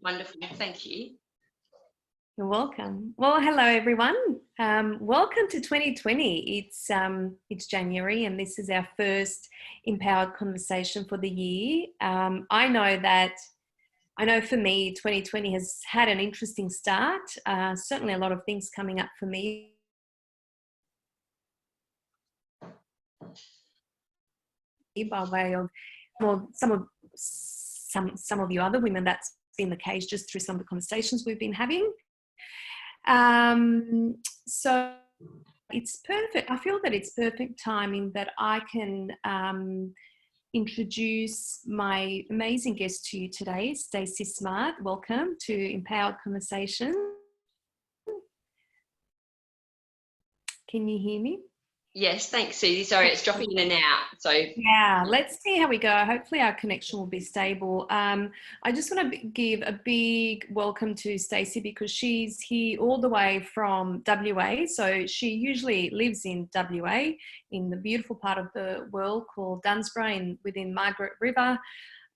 Wonderful, thank you. You're welcome. Well, hello everyone. Welcome to 2020. It's January, and this is our first empowered conversation for the year. I know for me, 2020 has had an interesting start. Certainly, a lot of things coming up for me. By way of, well, some of you other women, that's been the case just through some of the conversations we've been having. So it's perfect. I feel that it's perfect timing that I can introduce my amazing guest to you today, Stacey Smart. Welcome to Empowered Conversation. Can you hear me? Yes, thanks, Suzi. Sorry, it's dropping in and out. So yeah, let's see how we go. Hopefully our connection will be stable. I just want to give a big welcome to Stacey because she's here all the way from WA. So she usually lives in WA, in the beautiful part of the world called Dunsborough within Margaret River.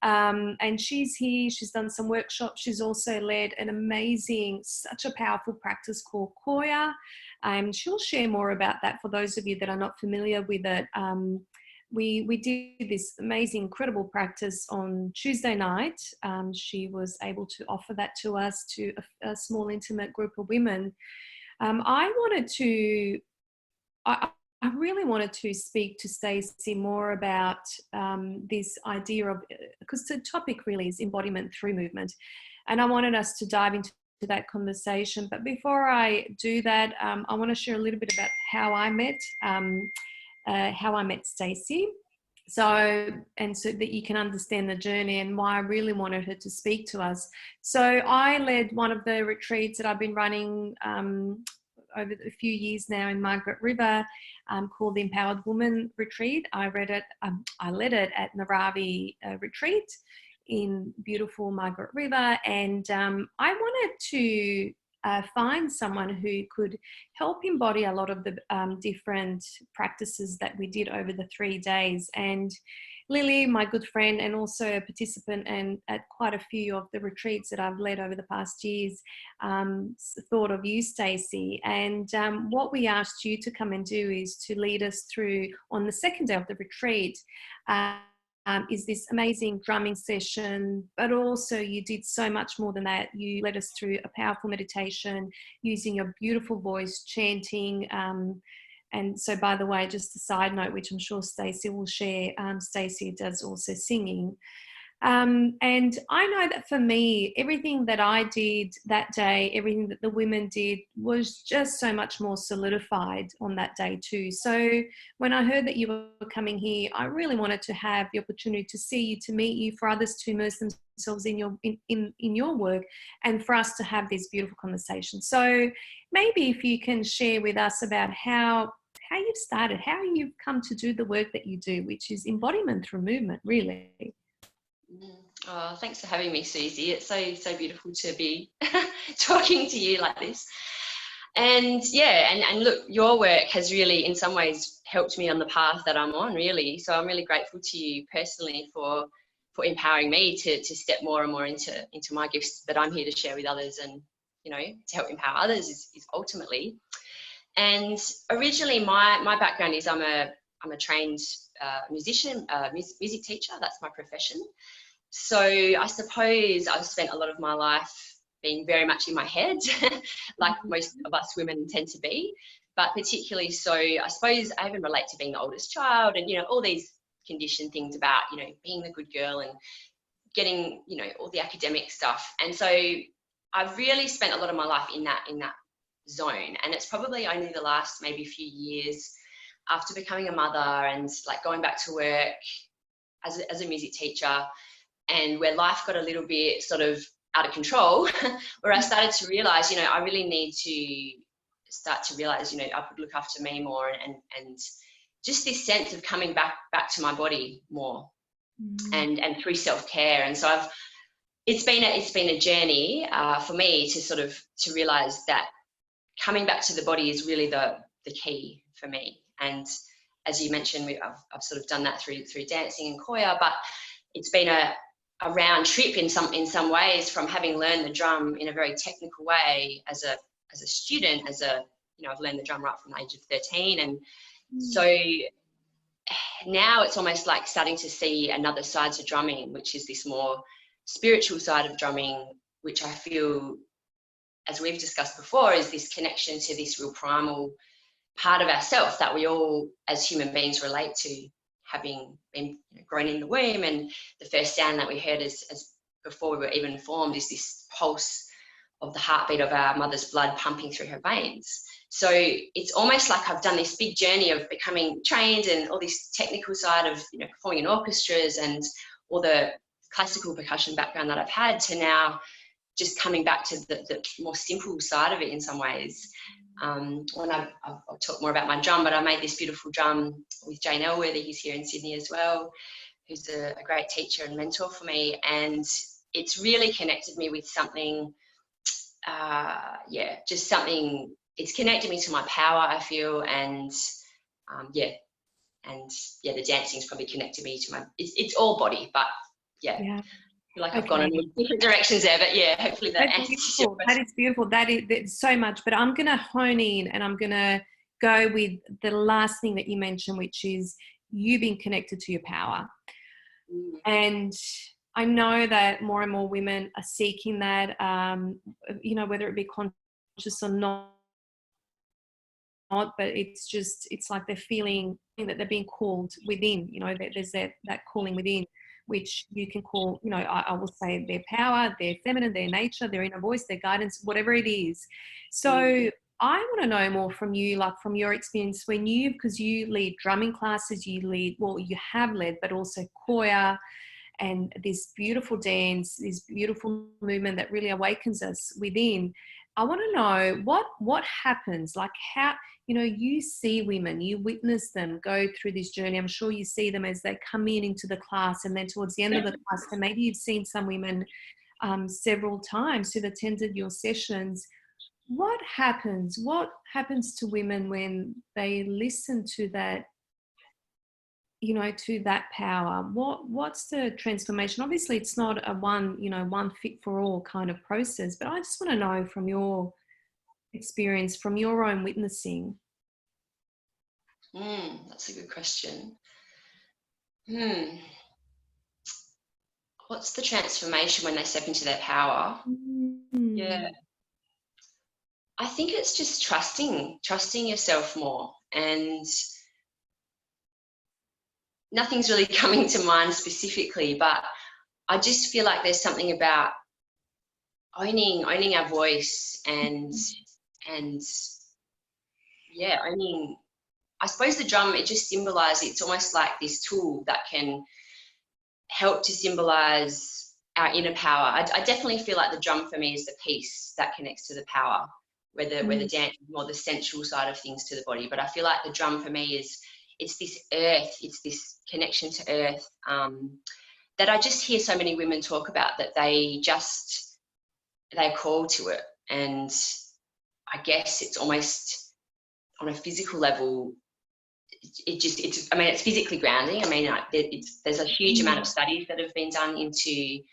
And she's here, she's done some workshops. She's also led an amazing, such a powerful practice called Qoya. She'll share more about that for those of you that are not familiar with it. We did this amazing, incredible practice on Tuesday night. She was able to offer that to us, to a small, intimate group of women. I really wanted to speak to Stacey more about this idea of, because the topic really is embodiment through movement. And I wanted us to dive into that conversation. But before I do that, I want to share a little bit about how I met Stacey. So that you can understand the journey and why I really wanted her to speak to us. So I led one of the retreats that I've been running over a few years now in Margaret River, called the Empowered Woman Retreat. I led it at Naravi Retreat in beautiful Margaret River, and I wanted to find someone who could help embody a lot of the different practices that we did over the 3 days. And Lily, my good friend and also a participant and at quite a few of the retreats that I've led over the past years, thought of you, Stacey. And what we asked you to come and do is to lead us through, on the second day of the retreat, is this amazing drumming session, but also you did so much more than that. You led us through a powerful meditation using your beautiful voice, chanting. And so, by the way, just a side note, which I'm sure Stacey will share, Stacey does also singing. And I know that for me, everything that I did that day, everything that the women did was just so much more solidified on that day too. So when I heard that you were coming here, I really wanted to have the opportunity to see you, to meet you, for others to immerse themselves in your work, and for us to have this beautiful conversation. So maybe if you can share with us about how you've started, how you've come to do the work that you do, which is embodiment through movement, really. Oh, thanks for having me, Suzi. It's so beautiful to be talking to you like this. And yeah, and look, your work has really, in some ways, helped me on the path that I'm on, really. So I'm really grateful to you personally for empowering me to step more and more into my gifts that I'm here to share with others, and to help empower others is ultimately. And originally, my background is I'm a trained musician, music teacher. That's my profession. So I suppose I've spent a lot of my life being very much in my head, like most of us women tend to be, but particularly so, I suppose I even relate to being the oldest child and, all these conditioned things about, being the good girl and getting, all the academic stuff. And so I've really spent a lot of my life in that zone. And it's probably only the last maybe few years after becoming a mother and like going back to work as a music teacher, and where life got a little bit sort of out of control, where I started to realize, I really need to start to realize, I could look after me more, and just this sense of coming back to my body more, and through self-care. And so it's been a journey for me to realize that coming back to the body is really the key for me. And as you mentioned, I've sort of done that through dancing and Qoya, but it's been a a round trip in some ways, from having learned the drum in a very technical way as a student, I've learned the drum right from the age of 13, and so now it's almost like starting to see another side to drumming, which is this more spiritual side of drumming, which I feel, as we've discussed before, is this connection to this real primal part of ourselves that we all as human beings relate to, having been grown in the womb. And the first sound that we heard as before we were even formed is this pulse of the heartbeat of our mother's blood pumping through her veins. So it's almost like I've done this big journey of becoming trained and all this technical side of performing in orchestras and all the classical percussion background that I've had, to now just coming back to the more simple side of it in some ways. When I'll talk more about my drum, but I made this beautiful drum with Jane Elworthy, who's here in Sydney as well, who's a great teacher and mentor for me. And it's really connected me with something, just something, it's connected me to my power, I feel. And the dancing's probably connected me to it's all body, but I feel like I've gone in different directions there, but hopefully that answers your question. That is beautiful. That's so much. But I'm going to hone in, and I'm going to go with the last thing that you mentioned, which is you being connected to your power. And I know that more and more women are seeking that, whether it be conscious or not, but it's like they're feeling that they're being called within, there's that calling within, which you can call, I will say their power, their feminine, their nature, their inner voice, their guidance, whatever it is. So I want to know more from you, like from your experience because you lead drumming classes, you have led, but also Qoya, and this beautiful dance, this beautiful movement that really awakens us within. I want to know what happens, like how, you see women, you witness them go through this journey. I'm sure you see them as they come into the class, and then towards the end of the class, and maybe you've seen some women several times who've attended your sessions. What happens to women when they listen to that, to that power? What's the transformation? Obviously it's not a one fit for all kind of process, but I just want to know from your experience, from your own witnessing. That's a good question. What's the transformation when they step into their power? I think it's just trusting yourself more, and nothing's really coming to mind specifically, but I just feel like there's something about owning our voice and owning, I suppose the drum, it just symbolizes, it's almost like this tool that can help to symbolize our inner power. I definitely feel like the drum for me is the piece that connects to the power, where the dance is more the sensual side of things to the body. But I feel like the drum for me it's this earth, it's this connection to earth that I just hear so many women talk about, that they're called to it. And I guess it's almost on a physical level, it's physically grounding. There's a huge amount of studies that have been done into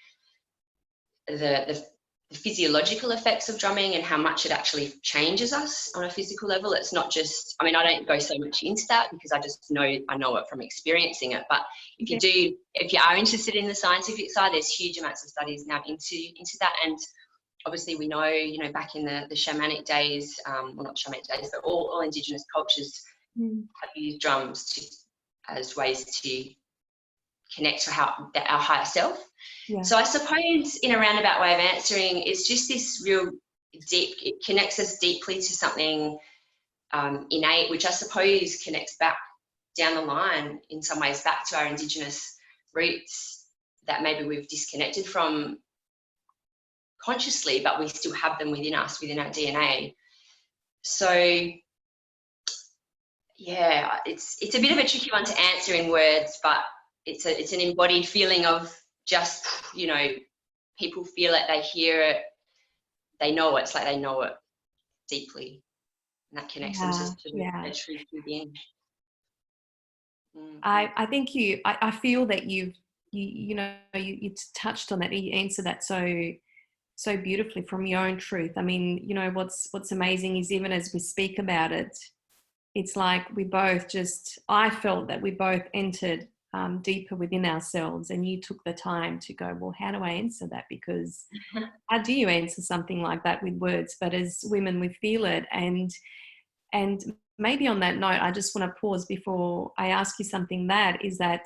the physiological effects of drumming and how much it actually changes us on a physical level. It's not just, I don't go so much into that because I know it from experiencing it. But if you are interested in the scientific side, there's huge amounts of studies now into that. And obviously we know, back in the shamanic days, not shamanic days, but all indigenous cultures have used drums as ways to connect to our higher self. So I suppose in a roundabout way of answering, it's just this real deep, it connects us deeply to something innate, which I suppose connects back down the line in some ways back to our indigenous roots that maybe we've disconnected from consciously, but we still have them within us, within our DNA. So it's a bit of a tricky one to answer in words, but it's an embodied feeling of just, people feel it, they hear it, they know it. It's like they know it deeply, and that connects them to the truth within. I think I feel that you've you touched on that. You answered that so beautifully from your own truth. I mean, what's amazing is even as we speak about it, it's like I felt that we both entered deeper within ourselves, and you took the time to go, well, how do I answer that? Because how do you answer something like that with words? But as women, we feel it. And maybe on that note, I just want to pause before I ask you something, that is that,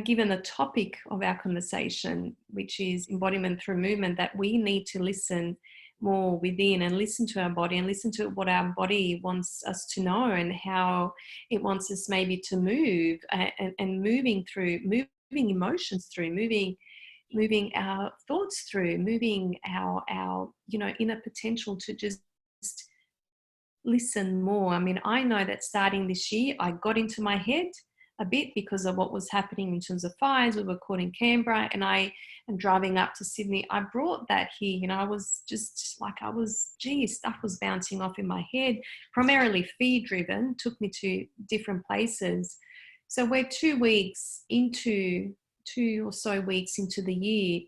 given the topic of our conversation, which is embodiment through movement, that we need to listen more within and listen to our body and listen to what our body wants us to know and how it wants us maybe to move, and moving emotions through, moving our thoughts through, moving our inner potential to just listen more. I mean, I know that starting this year, I got into my head a bit because of what was happening in terms of fires. We were caught in Canberra, and I am driving up to Sydney. I brought that here. I was just like, stuff was bouncing off in my head, primarily fear driven, took me to different places. So we're 2 or so weeks into the year.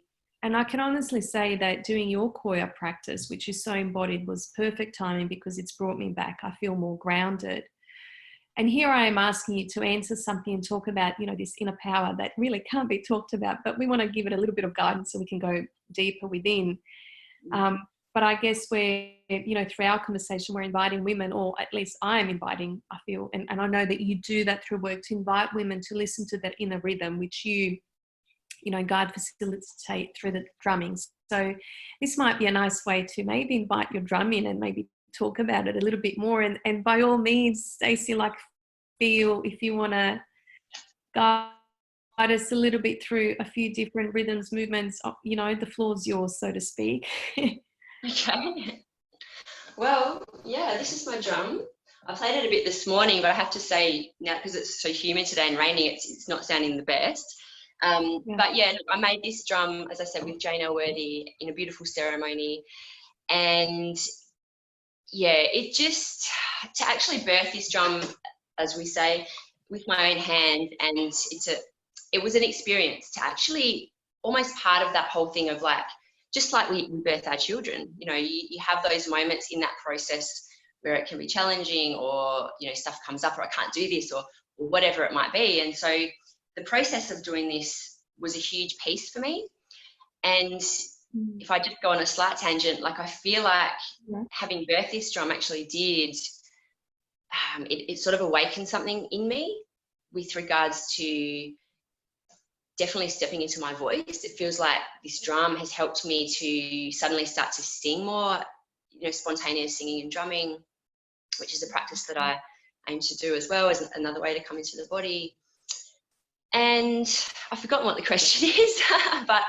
And I can honestly say that doing your Qoya practice, which is so embodied, was perfect timing, because it's brought me back. I feel more grounded. And here I am asking you to answer something and talk about, this inner power that really can't be talked about, but we want to give it a little bit of guidance so we can go deeper within. But I guess we're, through our conversation, we're inviting women, or at least I am inviting, I feel, and I know that you do that through work, to invite women to listen to that inner rhythm, which you guide, facilitate through the drumming. So this might be a nice way to maybe invite your drum in and maybe talk about it a little bit more. And by all means, Stacey, feel if you want to guide us a little bit through a few different rhythms, movements, the floor's yours, so to speak. Okay. Well, yeah, this is my drum. I played it a bit this morning, but I have to say now, because it's so humid today and rainy, it's not sounding the best. But yeah, I made this drum, as I said, with Jane Elworthy in a beautiful ceremony. And yeah, it just, to actually birth this drum, as we say, with my own hand, and it was an experience to actually almost part of that whole thing of just like we birth our children, you have those moments in that process where it can be challenging, or, stuff comes up, or I can't do this, or whatever it might be. And so the process of doing this was a huge piece for me. And if I just go on a slight tangent, I feel like having birthed this drum actually did, it sort of awakened something in me with regards to definitely stepping into my voice. It feels like this drum has helped me to suddenly start to sing more, spontaneous singing and drumming, which is a practice that I aim to do as well as another way to come into the body. And I've forgotten what the question is, but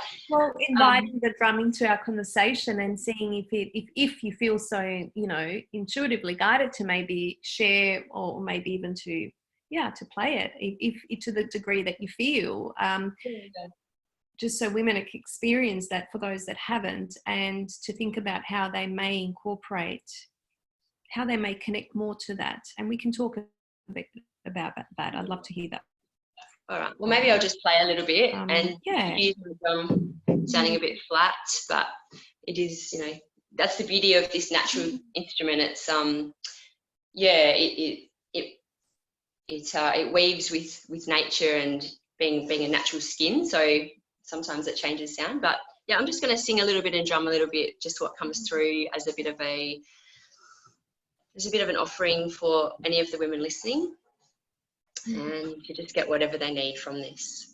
inviting the drum into our conversation and seeing if you feel so, intuitively guided to maybe share, or maybe even to play it, if to the degree that you feel, just so women can experience that for those that haven't, and to think about how they may incorporate, how they may connect more to that. And we can talk a bit about that. I'd love to hear that. All right. Well, maybe I'll just play a little bit, and excuse the drum sounding a bit flat, but it is, that's the beauty of this natural instrument. It's it weaves with nature and being a natural skin. So sometimes it changes sound, but yeah, I'm just going to sing a little bit and drum a little bit, just what comes through as a bit of an offering for any of the women listening. And you just get whatever they need from this.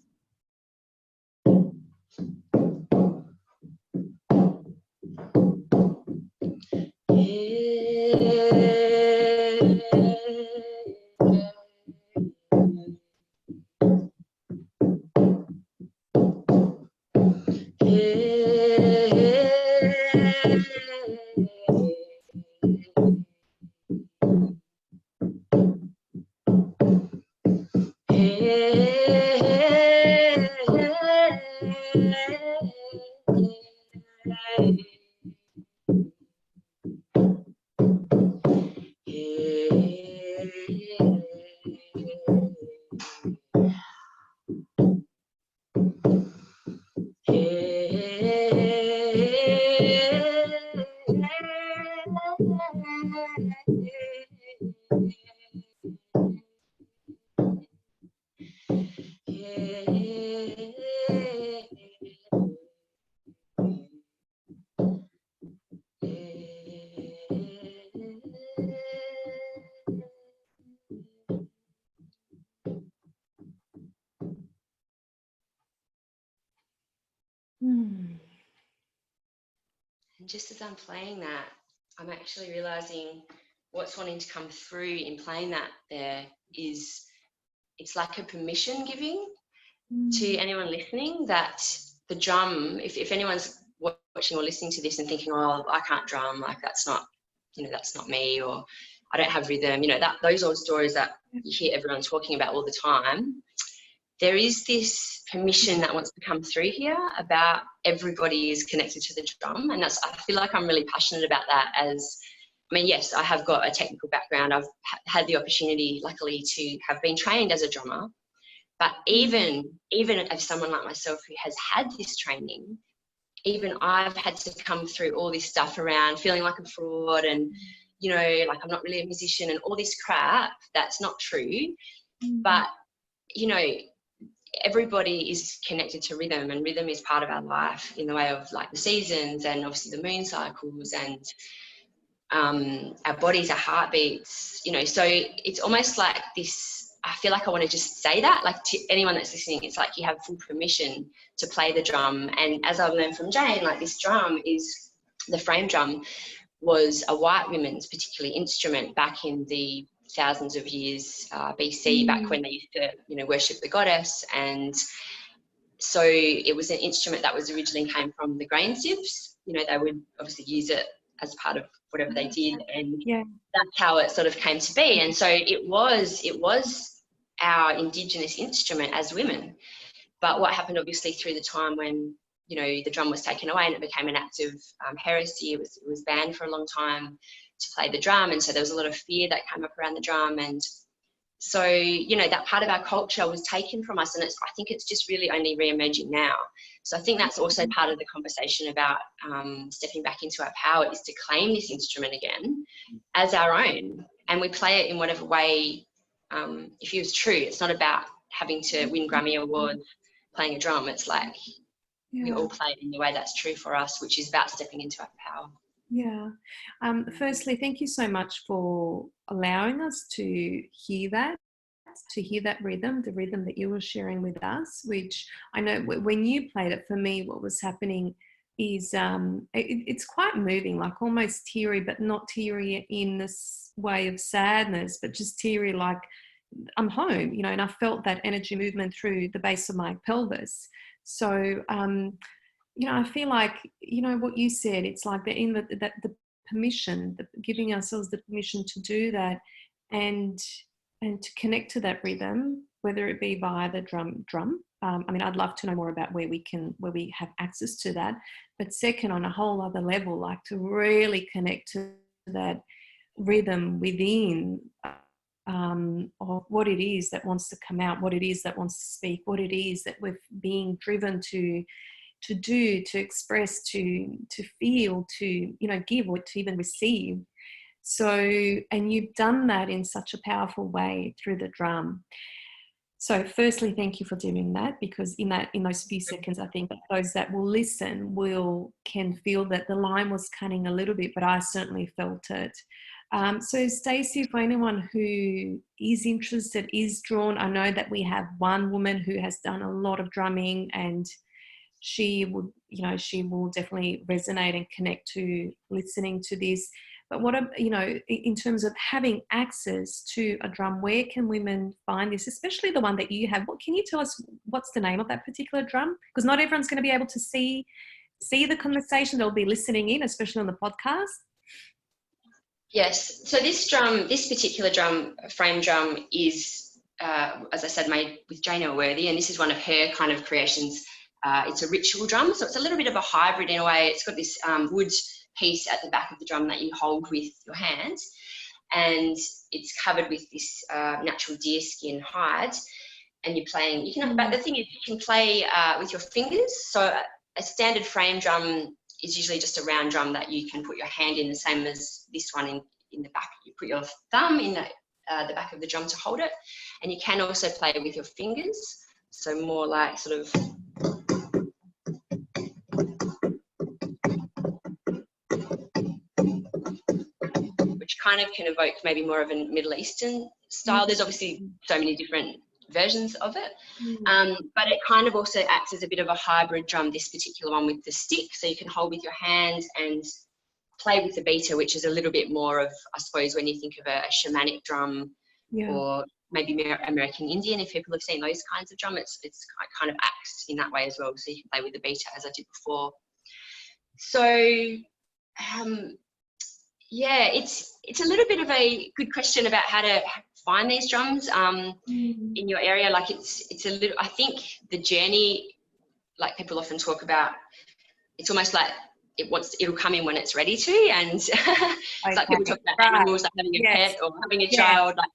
just as I'm playing that, I'm actually realizing what's wanting to come through in playing that there is, it's like a permission giving to anyone listening, that the drum, if anyone's watching or listening to this and thinking, oh, I can't drum, like that's not, you know, that's not me, or I don't have rhythm, you know, that those old stories that you hear everyone talking about all the time, there is this permission that wants to come through here about everybody is connected to the drum. And that's, I feel like I'm really passionate about that. As, I mean, yes, I have got a technical background. I've had the opportunity, luckily, to have been trained as a drummer. But even as someone like myself who has had this training, even I've had to come through all this stuff around feeling like a fraud and, you know, like I'm not really a musician and all this crap that's not true. But, you know, everybody is connected to rhythm, and rhythm is part of our life in the way of like the seasons and obviously the moon cycles and our bodies, our heartbeats, you know. So it's almost like this, I feel like I want to just say that, like, to anyone that's listening, it's like you have full permission to play the drum. And as I've learned from Jane, like this drum is, the frame drum was a white women's particularly instrument back in the thousands of years BC, back when they used to, you know, worship the goddess. And so it was an instrument that was originally came from the grain sieves. You know, they would obviously use it as part of whatever they did, and that's how it sort of came to be. And so it was our Indigenous instrument as women. But what happened obviously through the time when, you know, the drum was taken away and it became an act of heresy, it was banned for a long time to play the drum, and so there was a lot of fear that came up around the drum. And so, you know, that part of our culture was taken from us, and I think it's just really only re-emerging now. So I think that's also part of the conversation about stepping back into our power, is to claim this instrument again as our own, and we play it in whatever way it feels true. It's not about having to win Grammy Awards playing a drum. It's like we all play it in the way that's true for us, which is about stepping into our power. Yeah. Firstly, thank you so much for allowing us to hear that rhythm, the rhythm that you were sharing with us, which I know when you played it, for me, what was happening is it's quite moving, like almost teary, but not teary in this way of sadness, but just teary like I'm home, you know, and I felt that energy movement through the base of my pelvis. So, you know, I feel like, you know, what you said, it's like the permission, giving ourselves the permission to do that, and to connect to that rhythm, whether it be via the drum. I mean, I'd love to know more about where we have access to that. But second, on a whole other level, like to really connect to that rhythm within of what it is that wants to come out, what it is that wants to speak, what it is that we're being driven to do, to express, to feel, to, you know, give, or to even receive. So, and you've done that in such a powerful way through the drum. So firstly, thank you for doing that, because in those few seconds, I think that those that will listen can feel that the line was cutting a little bit, but I certainly felt it. So Stacey, for anyone who is interested, is drawn, I know that we have one woman who has done a lot of drumming, and she will definitely resonate and connect to listening to this. But what, you know, in terms of having access to a drum, where can women find this, especially the one that you have? What can you tell us? What's the name of that particular drum? Because not everyone's going to be able to see the conversation. They'll be listening in, especially on the podcast. Yes. So this particular drum, frame drum, is, as I said, made with Jane Elworthy, and this is one of her kind of creations. It's a ritual drum, so it's a little bit of a hybrid in a way. It's got this wood piece at the back of the drum that you hold with your hands, and it's covered with this natural deer skin hide, and you're playing. You can, but the thing is, you can play with your fingers. So a standard frame drum is usually just a round drum that you can put your hand in, the same as this one in the back. You put your thumb in the back of the drum to hold it, and you can also play with your fingers. So more like sort of. Which kind of can evoke maybe more of a Middle Eastern style. There's obviously so many different versions of it. Mm. But it kind of also acts as a bit of a hybrid drum, this particular one with the stick. So you can hold with your hands and play with the beater, which is a little bit more of, I suppose, when you think of a shamanic drum, Yeah. or maybe American Indian, if people have seen those kinds of drum, it's kind of acts in that way as well. So you can play with the beater, as I did before. So yeah, it's a little bit of a good question about how to find these drums in your area. Like it's a little, I think the journey, like people often talk about, it's almost like it'll come in when it's ready to, and it's like people talk about animals, like having a pet or having a child. Like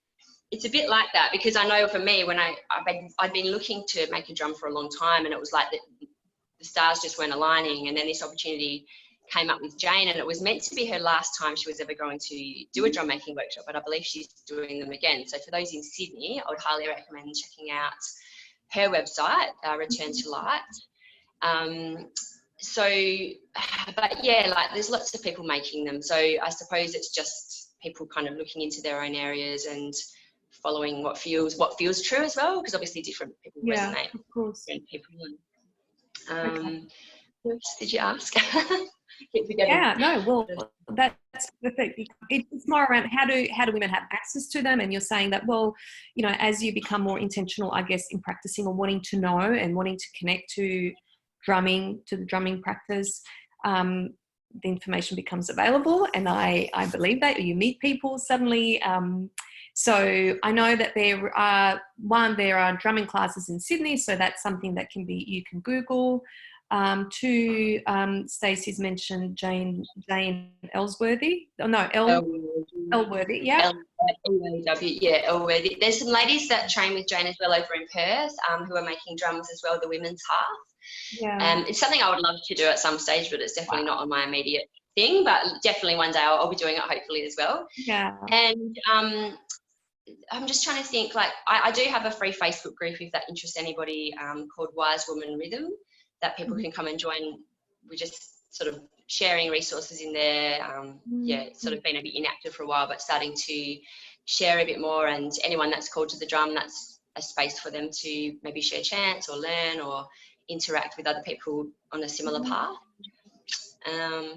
it's a bit like that, because I know for me, when I'd been looking to make a drum for a long time, and it was like the stars just weren't aligning, and then this opportunity came up with Jane, and it was meant to be her last time she was ever going to do a drum making workshop, but I believe she's doing them again. So for those in Sydney, I would highly recommend checking out her website, Return to Light. So, but yeah, like there's lots of people making them. So I suppose it's just people kind of looking into their own areas and following what feels true as well, because obviously different people resonate. Of course. Different people. What else did you ask? Keep forgetting. Yeah, no, well, that's perfect. It's more around how do women have access to them, and you're saying that, well, you know, as you become more intentional, I guess, in practicing or wanting to know and wanting to connect to the drumming practice, the information becomes available, and I believe that, or you meet people suddenly. So I know that there are drumming classes in Sydney, so that's something that you can Google. Two, Stacey's mentioned Jane Ellsworthy. Oh, no, Elworthy, yeah. L-W, yeah, Elworthy. There's some ladies that train with Jane as well over in Perth, who are making drums as well, the women's half. Yeah. It's something I would love to do at some stage, but it's definitely not on my immediate thing, but definitely one day I'll be doing it, hopefully, as well. Yeah. And I'm just trying to think, like, I do have a free Facebook group, if that interests anybody, called Wise Woman Rhythm, that people can come and join. We're just sort of sharing resources in there. Yeah, it's sort of been a bit inactive for a while, but starting to share a bit more, and anyone that's called to the drum, that's a space for them to maybe share chants or learn or interact with other people on a similar path.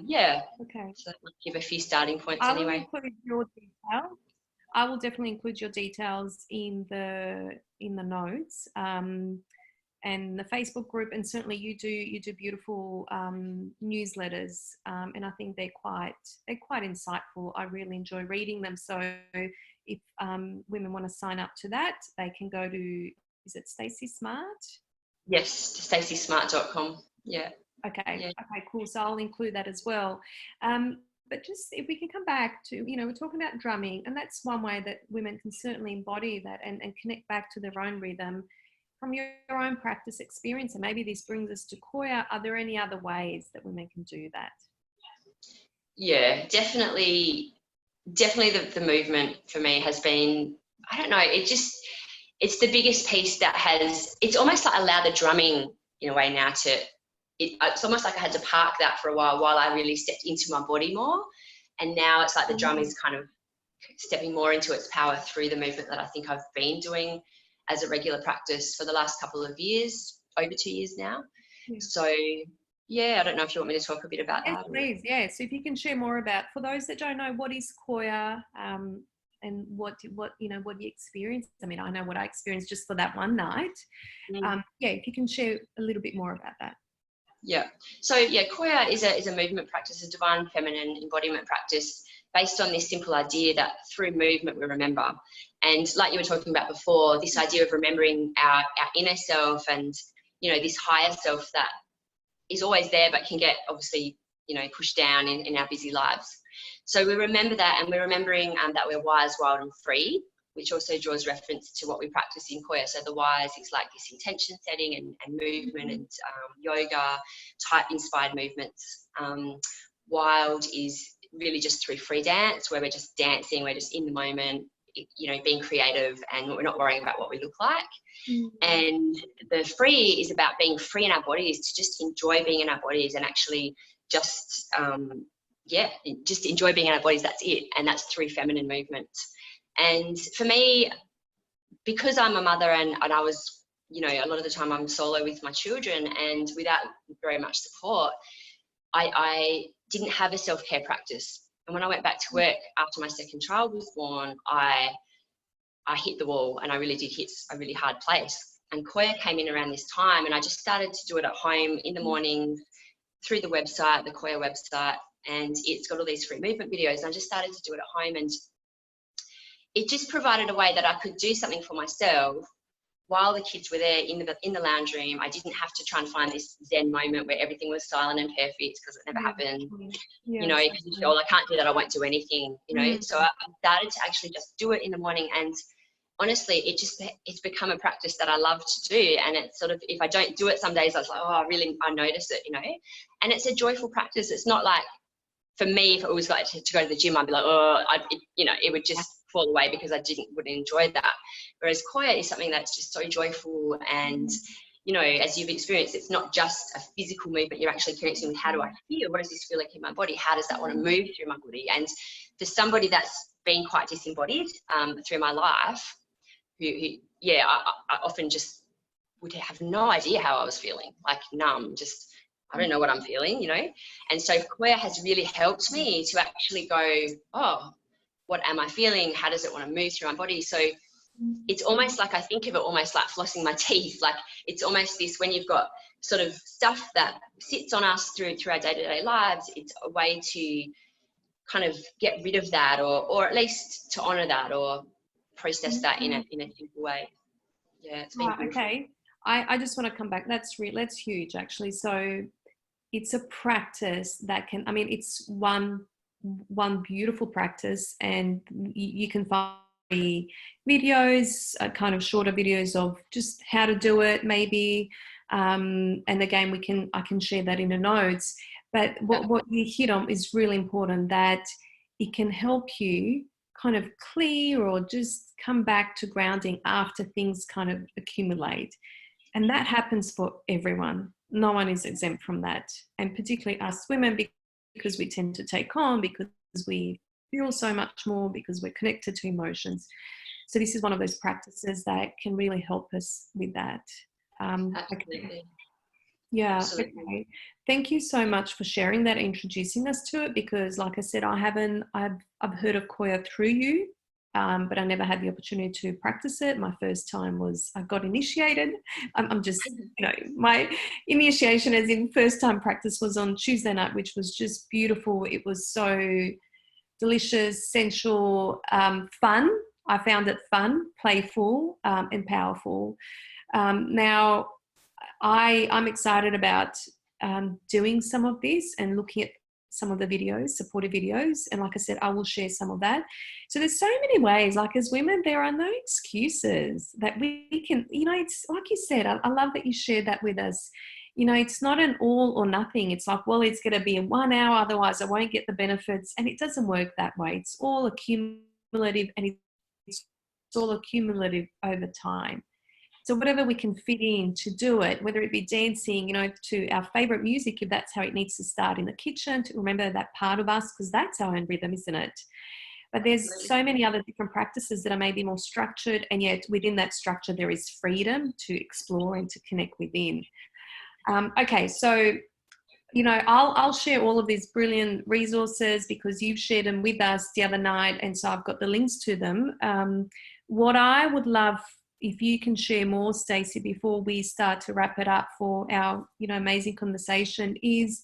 Yeah. Okay. So that might give a few starting points anyway. Include your details. I will definitely include your details in the notes, and the Facebook group, and certainly you do beautiful newsletters, and I think they're quite insightful. I really enjoy reading them. So if women want to sign up to that, they can go to, is it Stacey Smart? Yes, staceysmart.com. Yeah. Okay. Yeah. Okay, cool. So I'll include that as well. But just if we can come back to, you know, we're talking about drumming, and that's one way that women can certainly embody that and connect back to their own rhythm from your own practice experience. And maybe this brings us to Qoya. Are there any other ways that women can do that? Yeah, definitely the movement for me has been, I don't know, it's the biggest piece that it's almost like allowed the drumming in a way now it's almost like I had to park that for a while I really stepped into my body more. And now it's like the drum is kind of stepping more into its power through the movement that I think I've been doing as a regular practice for the last couple of years, over 2 years now. Yeah. So yeah, I don't know if you want me to talk a bit about that. Please, yeah. So if you can share more about, for those that don't know, what is Qoya, and what you experienced. I mean, I know what I experienced just for that one night. Yeah, if you can share a little bit more about that. Yeah. So yeah, Qoya is a movement practice, a divine feminine embodiment practice based on this simple idea that through movement we remember. And like you were talking about before, this idea of remembering our inner self and, you know, this higher self that is always there but can get obviously, you know, pushed down in our busy lives. So we remember that, and we're remembering that we're wise, wild and free, which also draws reference to what we practice in Qoya. So the wise is like this intention setting and movement and yoga type inspired movements. Wild is really just through free dance, where we're just dancing, we're just in the moment, you know, being creative, and we're not worrying about what we look like. And the free is about being free in our bodies, to just enjoy being in our bodies and actually just, just enjoy being in our bodies. That's it. And that's through feminine movement. And for me, because I'm a mother and I was, you know, a lot of the time I'm solo with my children, and without very much support, I didn't have a self-care practice. And when I went back to work after my second child was born, I hit the wall, and I really did hit a really hard place. And Qoya came in around this time, and I just started to do it at home in the morning through the website, the Qoya website, and it's got all these free movement videos. And I just started to do it at home, and it just provided a way that I could do something for myself while the kids were there in the lounge room. I didn't have to try and find this Zen moment where everything was silent and perfect, because it never happened. Yeah, you know, because you feel, I can't do that, I won't do anything, you know. So I started to actually just do it in the morning, and honestly, it's become a practice that I love to do. And it's sort of, if I don't do it some days, I was like, oh, I notice it, you know. And it's a joyful practice. It's not like, for me, if it was like to go to the gym, I'd be like, oh, it would just fall away because I wouldn't enjoy that. Whereas Qoya is something that's just so joyful, and you know, as you've experienced, it's not just a physical movement. You're actually connecting with, how do I feel? What does this feel like in my body? How does that want to move through my body? And for somebody that's been quite disembodied through my life, I often just would have no idea how I was feeling, like numb, just I don't know what I'm feeling, you know. And so Qoya has really helped me to actually go, oh, what am I feeling? How does it want to move through my body? So it's almost like, I think of it almost like flossing my teeth. Like, it's almost this, when you've got sort of stuff that sits on us through our day-to-day lives, it's a way to kind of get rid of that, or at least to honor that, or process that in a simple way. Yeah, it's been beautiful. Okay. I just want to come back. That's huge, actually. So it's a practice that can, I mean, it's one beautiful practice, and you can find videos, kind of shorter videos of just how to do it, maybe. And again, I can share that in the notes. But what you hit on is really important, that it can help you kind of clear or just come back to grounding after things kind of accumulate. And that happens for everyone. No one is exempt from that. And particularly us women, because we tend to take on, because we feel so much more, because we're connected to emotions. So this is one of those practices that can really help us with that. Absolutely. Okay. Yeah. Absolutely. Okay. Thank you so much for sharing that, introducing us to it, because like I said, I've heard of Qoya through you, but I never had the opportunity to practice it. My first time was, I got initiated. I'm just, you know, my initiation as in first time practice was on Tuesday night, which was just beautiful. It was so delicious, sensual, fun. I found it fun, playful, and powerful. Now, I'm excited about doing some of this and looking at some of the videos, supportive videos. And like I said, I will share some of that. So there's so many ways, like as women, there are no excuses that we can, you know, it's like you said, I love that you shared that with us. You know, it's not an all or nothing. It's like, well, it's going to be in 1 hour, otherwise I won't get the benefits. And it doesn't work that way. It's all accumulative, and it's all accumulative over time. So whatever we can fit in to do it, whether it be dancing, you know, to our favorite music, if that's how it needs to start, in the kitchen, to remember that part of us, because that's our own rhythm, isn't it? But there's so many other different practices that are maybe more structured, and yet within that structure, there is freedom to explore and to connect within. Okay, so, you know, I'll share all of these brilliant resources because you've shared them with us the other night, and so I've got the links to them. What I would love, if you can share more, Stacey, before we start to wrap it up for our, you know, amazing conversation, is,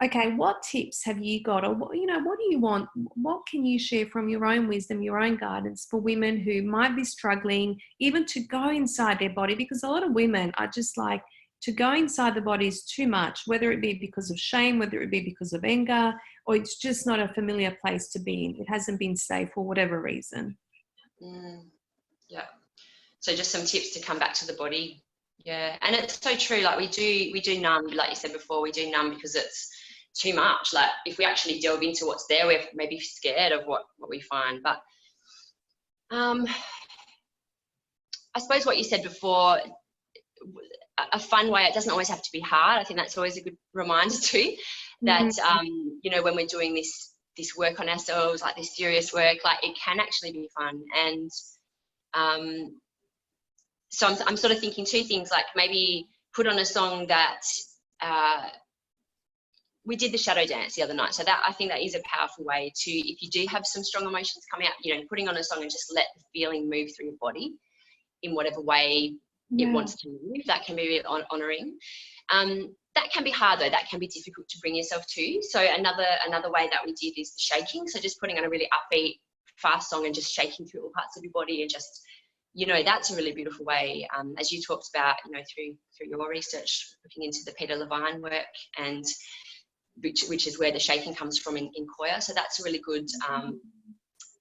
okay, what tips have you got, or what, you know, what do you want? What can you share from your own wisdom, your own guidance, for women who might be struggling even to go inside their body? Because a lot of women are just like, to go inside the body is too much, whether it be because of shame, whether it be because of anger, or it's just not a familiar place to be in. It hasn't been safe for whatever reason. Yeah. So just some tips to come back to the body. Yeah. And it's so true. Like we do numb, like you said before, we do numb because it's too much. Like if we actually delve into what's there, we're maybe scared of what we find. But I suppose what you said before, a fun way, it doesn't always have to be hard. I think that's always a good reminder too, that, you know, when we're doing this work on ourselves, like this serious work, like it can actually be fun. And so I'm sort of thinking two things, like maybe put on a song that, we did the shadow dance the other night. So that, I think that is a powerful way to, if you do have some strong emotions coming out, you know, putting on a song and just let the feeling move through your body in whatever way it wants to move. That can be really honouring. That can be hard though. That can be difficult to bring yourself to. So another way that we did is the shaking. So just putting on a really upbeat, fast song and just shaking through all parts of your body, and just, you know, that's a really beautiful way. As you talked about, you know, through your research, looking into the Peter Levine work, and which is where the shaking comes from in Qoya. So that's a really good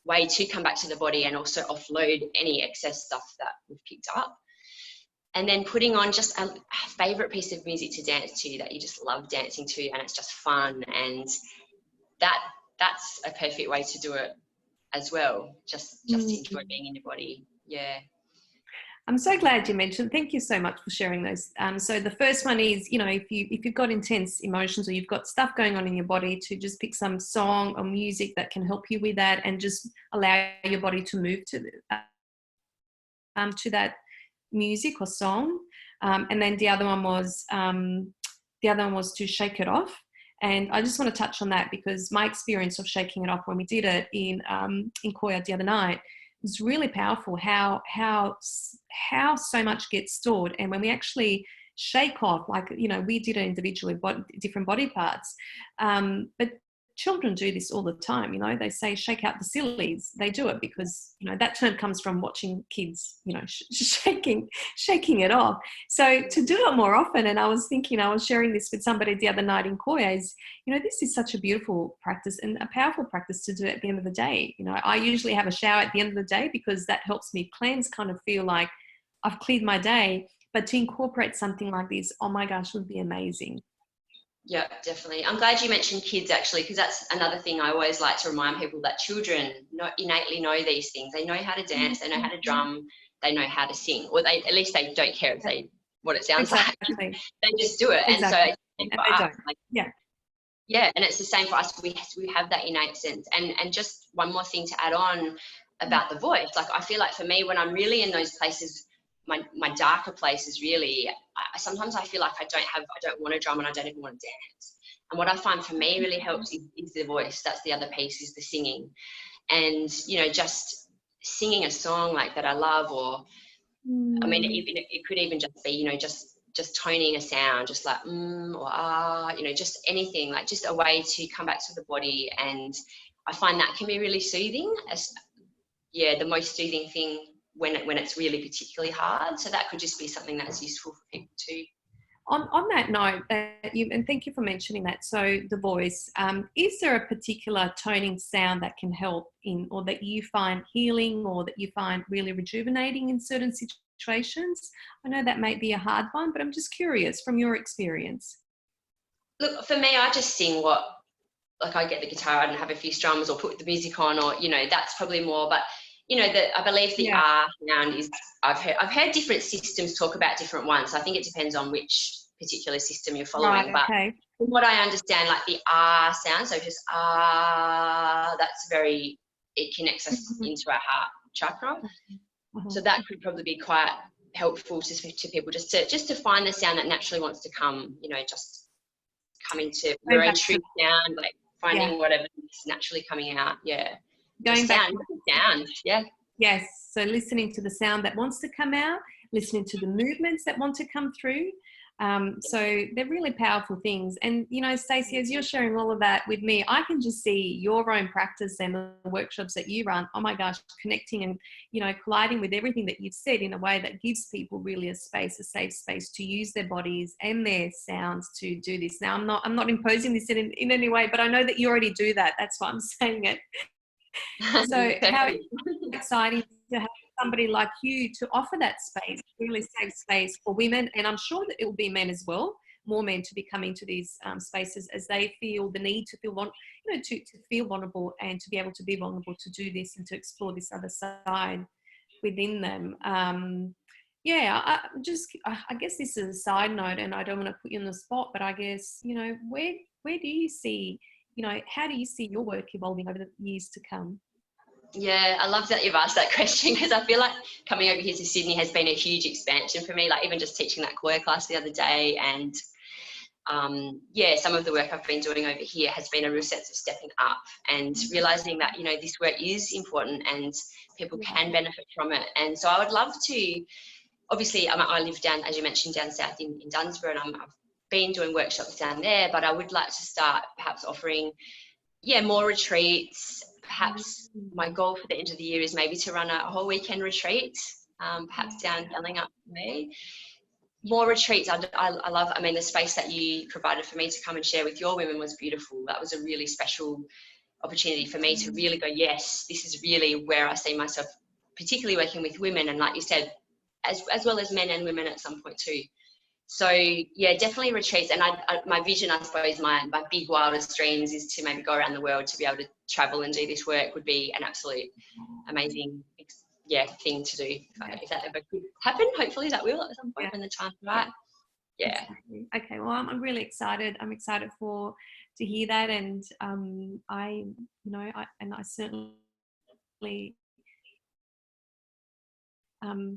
way to come back to the body and also offload any excess stuff that we've picked up. And then putting on just a favourite piece of music to dance to that you just love dancing to, and it's just fun, and that's a perfect way to do it as well. Just enjoy being in your body. Yeah. I'm so glad you mentioned. Thank you so much for sharing those. So the first one is, you know, if you've got intense emotions or you've got stuff going on in your body, to just pick some song or music that can help you with that, and just allow your body to move to that music or song. And then the other one was to shake it off. And I just want to touch on that, because my experience of shaking it off when we did it in Qoya the other night, it's really powerful how so much gets stored. And when we actually shake off, like, you know, we did it individually, different body parts, but children do this all the time. You know, they say shake out the sillies. They do it because, you know, that term comes from watching kids, you know, shaking it off. So to do it more often, and I was sharing this with somebody the other night in Qoya, is, you know, this is such a beautiful practice and a powerful practice to do at the end of the day. You know, I usually have a shower at the end of the day because that helps me cleanse, kind of feel like I've cleared my day. But to incorporate something like this, oh my gosh, would be amazing. Yeah, definitely. I'm glad you mentioned kids, actually, because that's another thing I always like to remind people, that children innately know these things. They know how to dance, they know how to drum, they know how to sing, or at least they don't care what it sounds like. They just do it. Exactly. And so for us, like, yeah, and it's the same for us. We have that innate sense. And just one more thing to add on about the voice. Like, I feel like for me, when I'm really in those places, my darker places, really, sometimes I feel like I don't want to drum, and I don't even want to dance. And what I find for me really helps is the voice. That's the other piece, is the singing. And, you know, just singing a song like that I love, or I mean, it could even just be, you know, just toning a sound, just like or ah, you know, just anything, like just a way to come back to the body. And I find that can be really soothing. The most soothing thing when it's really particularly hard. So that could just be something that's useful for people too. On that note, and thank you for mentioning that. So the voice, is there a particular toning sound that can help in, or that you find healing, or that you find really rejuvenating in certain situations? I know that may be a hard one, but I'm just curious from your experience. Look, for me, I just sing like I get the guitar out and have a few strums, or put the music on, or, you know, that's probably more. But, you know, I believe the R sound is, I've heard different systems talk about different ones. So I think it depends on which particular system you're following. But from what I understand, like the R sound, so just it connects us into our heart chakra. So that could probably be quite helpful to people, just to find the sound that naturally wants to come, you know, just coming to your own true sound, like finding whatever is naturally coming out. Yeah. Going back to sound. Yeah. Yes. So listening to the sound that wants to come out, listening to the movements that want to come through. So they're really powerful things. And, you know, Stacey, as you're sharing all of that with me, I can just see your own practice and the workshops that you run. Oh my gosh, connecting and, you know, colliding with everything that you've said in a way that gives people really a safe space to use their bodies and their sounds to do this. Now, I'm not imposing this in any way, but I know that you already do that. That's why I'm saying it. So how exciting to have somebody like you to offer that space, really safe space for women, and I'm sure that it will be men as well, more men to be coming to these spaces as they feel the need to feel, you know, to feel vulnerable, and to be able to be vulnerable to do this and to explore this other side within them. I guess this is a side note, and I don't want to put you on the spot, but I guess, you know, where do you see, you know, how do you see your work evolving over the years to come? Yeah, I love that you've asked that question, because I feel like coming over here to Sydney has been a huge expansion for me. Like even just teaching that Qoya class the other day, and yeah, some of the work I've been doing over here has been a real sense of stepping up and realizing that, you know, this work is important and people can benefit from it. And so I would love to, obviously, I live down, as you mentioned, down south in Dunsborough, and I've been doing workshops down there, but I would like to start perhaps offering, yeah, more retreats. Perhaps my goal for the end of the year is maybe to run a whole weekend retreat, perhaps down Yelling Up Way. More retreats. I love, I mean, the space that you provided for me to come and share with your women was beautiful. That was a really special opportunity for me to really go, yes, this is really where I see myself, particularly working with women, and like you said, as well as men and women at some point too. So yeah, definitely retreats. And my vision, I suppose, my big wildest dreams is to maybe go around the world, to be able to travel and do this work would be an absolute amazing thing to do. If that ever could happen, hopefully that will at some point when the time's right. Yeah. Exactly. Okay, well, I'm really excited. I'm excited to hear that, and I certainly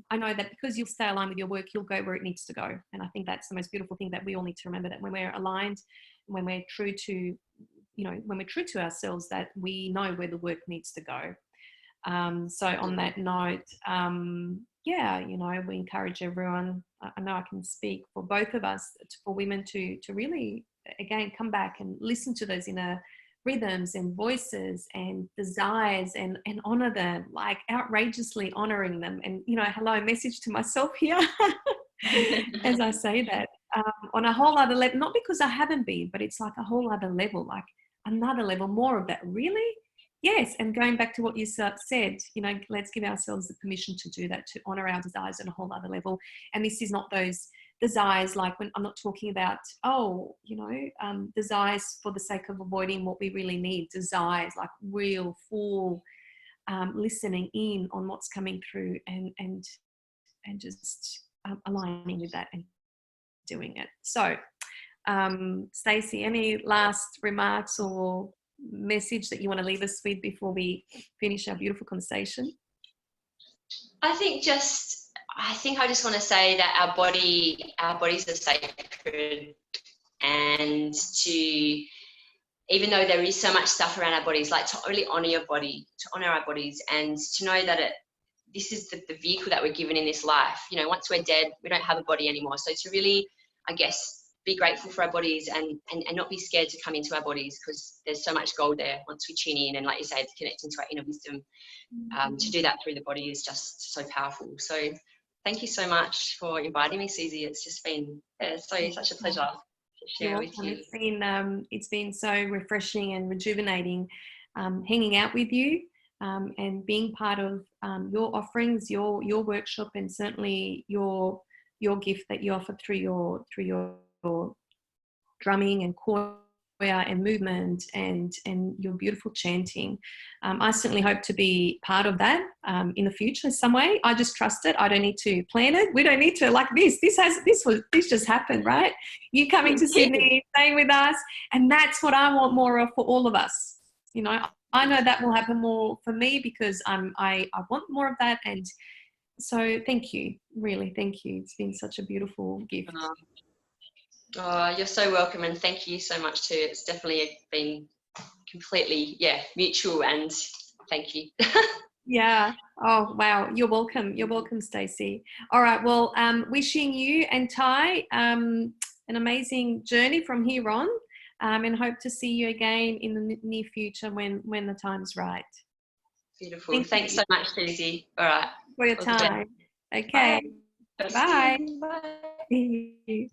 I know that because you'll stay aligned with your work, you'll go where it needs to go. And I think that's the most beautiful thing, that we all need to remember, that when we're aligned, when we're true to, when we're true to ourselves, that we know where the work needs to go. So on that note, we encourage everyone, I know I can speak for both of us, for women to really, again, come back and listen to those inner rhythms and voices and desires, and honor them, like outrageously honoring them. And, hello, message to myself here as I say that, on a whole other level, not because I haven't been, but it's like a whole other level, like another level more of that. Really? Yes. And going back to what you said, let's give ourselves the permission to do that, to honor our desires at a whole other level. And this is not those desires, like, when I'm not talking about, desires for the sake of avoiding what we really need. Desires like real, full, listening in on what's coming through, and just aligning with that and doing it. So, Stacey, any last remarks or message that you want to leave us with before we finish our beautiful conversation? I think I just want to say that our bodies are sacred, and even though there is so much stuff around our bodies, like to really honor your body, to honor our bodies, and to know that this is the vehicle that we're given in this life. Once we're dead, we don't have a body anymore. So to really, I guess, be grateful for our bodies, and not be scared to come into our bodies, because there's so much gold there once we tune in, and like you say, to connect into our inner wisdom. To do that through the body is just so powerful. So thank you so much for inviting me, Suzi. It's just been such a pleasure to share with you. It's been so refreshing and rejuvenating, hanging out with you, and being part of your offerings, your workshop, and certainly your gift that you offer through your drumming and Qoya and movement, and your beautiful chanting. I certainly hope to be part of that in the future some way. I just trust it. I don't need to plan it. We don't need to, like this just happened, right? You coming to Sydney, staying with us, and that's what I want more of for all of us. I know that will happen more for me, because I want more of that. And so thank you, really, thank you. It's been such a beautiful gift. Oh, you're so welcome, and thank you so much too. It's definitely been completely, mutual, and thank you. Yeah. Oh, wow. You're welcome. You're welcome, Stacey. All right. Well, wishing you and Ty an amazing journey from here on, and hope to see you again in the near future when the time's right. Beautiful. Thanks so much, Suzi. All right. For your time. Okay. Bye. Bye.